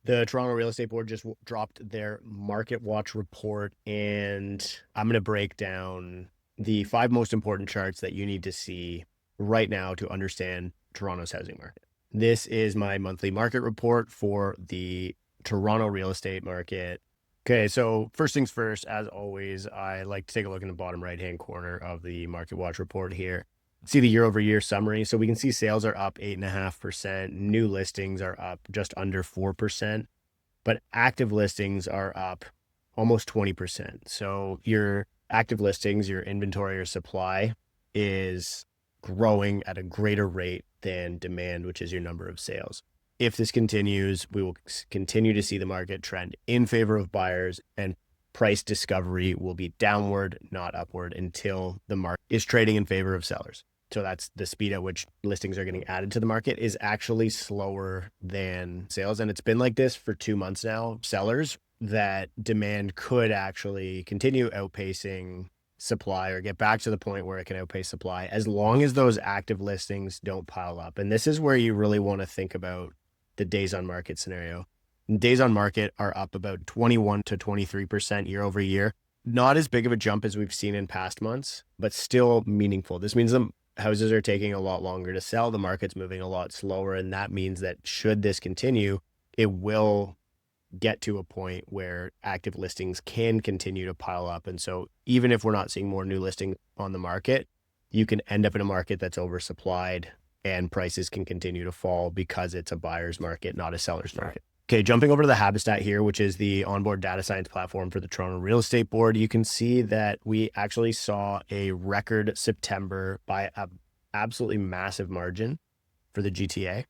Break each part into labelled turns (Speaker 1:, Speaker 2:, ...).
Speaker 1: The Toronto Real Estate Board just dropped their Market Watch report, and I'm going to break down the 5 most important charts that you need to see right now to understand Toronto's housing market. This is my monthly market report for the Toronto real estate market. Okay, so first things first, as always, I like to take a look in the bottom right-hand corner of the Market Watch report here. See the year-over-year summary. So we can see sales are up 8.5%. New listings are up just under 4%, but active listings are up almost 20%. So your active listings, your inventory or supply is growing at a greater rate than demand, which is your number of sales. If this continues, we will continue to see the market trend in favor of buyers, and price discovery will be downward, not upward, until the market is trading in favor of sellers. So that's the speed at which listings are getting added to the market is actually slower than sales. And it's been like this for 2 months now. Sellers, that demand could actually continue outpacing supply or get back to the point where it can outpace supply as long as those active listings don't pile up. And this is where you really want to think about the days on market scenario. Days on market are up about 21 to 23% year over year. Not as big of a jump as we've seen in past months, but still meaningful. This means the houses are taking a lot longer to sell. The market's moving a lot slower. And that means that should this continue, it will get to a point where active listings can continue to pile up. And so even if we're not seeing more new listings on the market, you can end up in a market that's oversupplied and prices can continue to fall because it's a buyer's market, not a seller's market. Okay, jumping over to the Habistat here, which is the onboard data science platform for the Toronto Real Estate Board, you can see that we actually saw a record September by an absolutely massive margin for the GTA.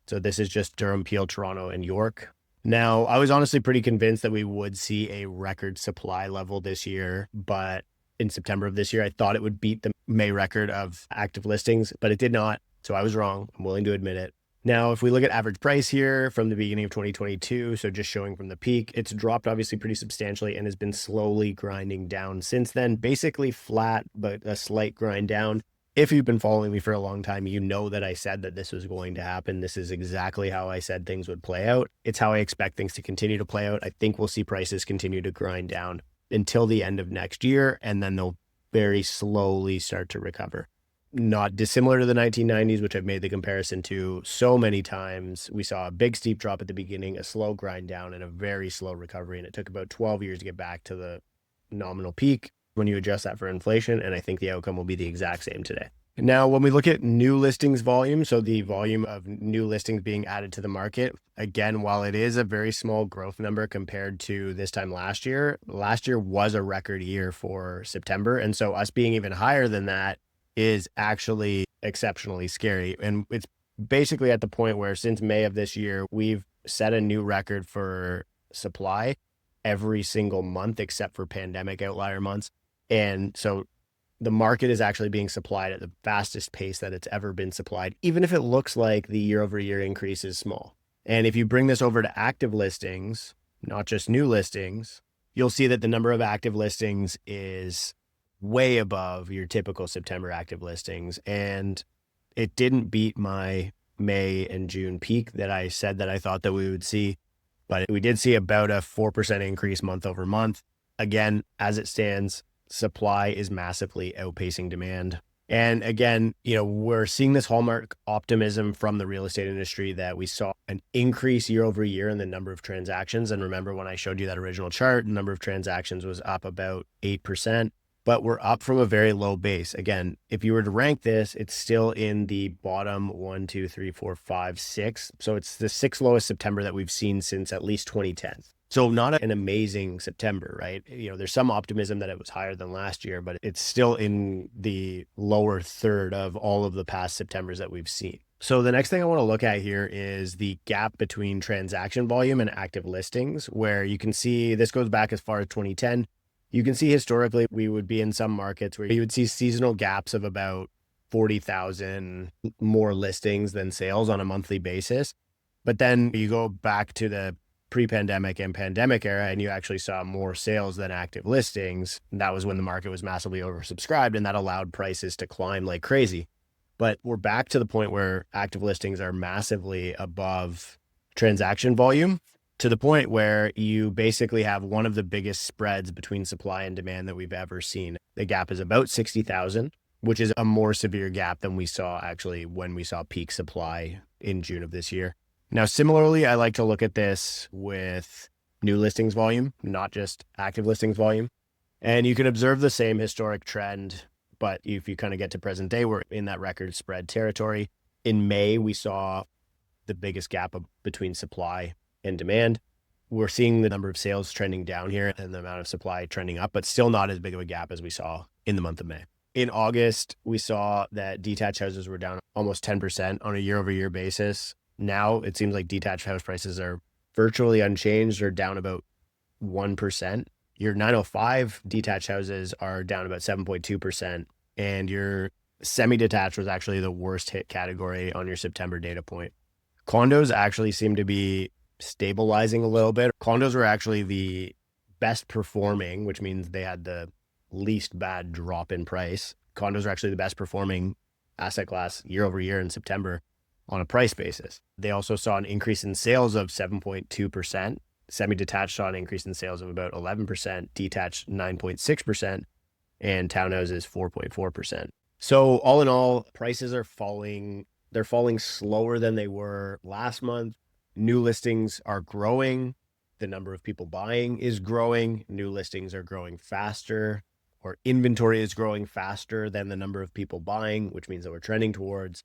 Speaker 1: So this is just Durham, Peel, Toronto, and York. Now, I was honestly pretty convinced that we would see a record supply level this year, but in September of this year, I thought it would beat the May record of active listings, but it did not. So I was wrong. I'm willing to admit it. Now, if we look at average price here from the beginning of 2022, so just showing from the peak, it's dropped obviously pretty substantially and has been slowly grinding down since then, basically flat, but a slight grind down. If you've been following me for a long time, you know that I said that this was going to happen. This is exactly how I said things would play out. It's how I expect things to continue to play out. I think we'll see prices continue to grind down until the end of next year, and then they'll very slowly start to recover. Not dissimilar to the 1990s, which I've made the comparison to so many times. We saw a big steep drop at the beginning, a slow grind down, and a very slow recovery. And it took about 12 years to get back to the nominal peak when you adjust that for inflation. And I think the outcome will be the exact same today. Now, when we look at new listings volume, so the volume of new listings being added to the market, again, while it is a very small growth number compared to this time last year was a record year for September. And so us being even higher than that is actually exceptionally scary. And it's basically at the point where since May of this year, we've set a new record for supply every single month except for pandemic outlier months. And so the market is actually being supplied at the fastest pace that it's ever been supplied, even if it looks like the year over year increase is small. And if you bring this over to active listings, not just new listings, you'll see that the number of active listings is way above your typical September active listings. And it didn't beat my May and June peak that I said that I thought that we would see, but we did see about a 4% increase month over month. Again, as it stands, supply is massively outpacing demand. And again, we're seeing this hallmark optimism from the real estate industry that we saw an increase year over year in the number of transactions. And remember when I showed you that original chart, the number of transactions was up about 8%. But we're up from a very low base. Again, if you were to rank this, it's still in the bottom 1, 2, 3, 4, 5, 6. So it's the 6th lowest September that we've seen since at least 2010. So not an amazing September, right? There's some optimism that it was higher than last year, but it's still in the lower third of all of the past Septembers that we've seen. So the next thing I want to look at here is the gap between transaction volume and active listings, where you can see this goes back as far as 2010. You can see historically, we would be in some markets where you would see seasonal gaps of about 40,000 more listings than sales on a monthly basis. But then you go back to the pre-pandemic and pandemic era, and you actually saw more sales than active listings. And that was when the market was massively oversubscribed, and that allowed prices to climb like crazy. But we're back to the point where active listings are massively above transaction volume. to the point where you basically have one of the biggest spreads between supply and demand that we've ever seen. The gap is about 60,000, which is a more severe gap than we saw actually when we saw peak supply in June of this year. Now, similarly, I like to look at this with new listings volume, not just active listings volume. And you can observe the same historic trend, but if you kind of get to present day, we're in that record spread territory. In May, we saw the biggest gap between supply and demand. We're seeing the number of sales trending down here and the amount of supply trending up, but still not as big of a gap as we saw in the month of May. In August, we saw that detached houses were down almost 10% on a year-over-year basis. Now it seems like detached house prices are virtually unchanged or down about 1%. Your 905 detached houses are down about 7.2%. And your semi-detached was actually the worst hit category on your September data point. Condos actually seem to be stabilizing a little bit. Condos were actually the best performing, which means they had the least bad drop in price. Condos are actually the best performing asset class year over year in September on a price basis. They also saw an increase in sales of 7.2%. Semi-detached saw an increase in sales of about 11%, detached 9.6%, and townhouses 4.4%. So all in all, prices are falling. They're falling slower than they were last month. New listings are growing. The number of people buying is growing. New listings are growing faster, or inventory is growing faster than the number of people buying, which means that we're trending towards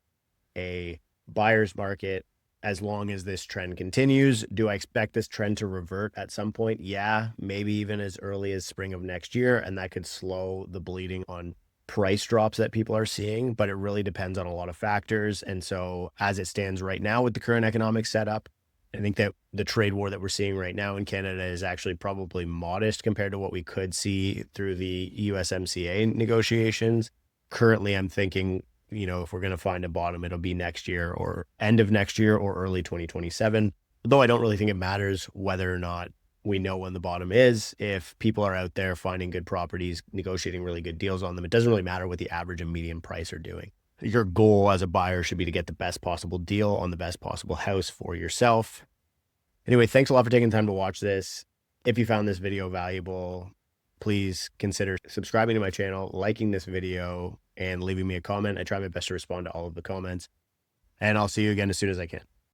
Speaker 1: a buyer's market. As long as this trend continues, do I expect this trend to revert at some point? Yeah, maybe even as early as spring of next year. And that could slow the bleeding on price drops that people are seeing, but it really depends on a lot of factors. And so as it stands right now with the current economic setup, I think that the trade war that we're seeing right now in Canada is actually probably modest compared to what we could see through the USMCA negotiations. Currently, I'm thinking, if we're going to find a bottom, it'll be next year or end of next year or early 2027. Though I don't really think it matters whether or not we know when the bottom is. If people are out there finding good properties, negotiating really good deals on them, it doesn't really matter what the average and median price are doing. Your goal as a buyer should be to get the best possible deal on the best possible house for yourself. Anyway, thanks a lot for taking the time to watch this. If you found this video valuable, please consider subscribing to my channel, liking this video, and leaving me a comment. I try my best to respond to all of the comments. And I'll see you again as soon as I can.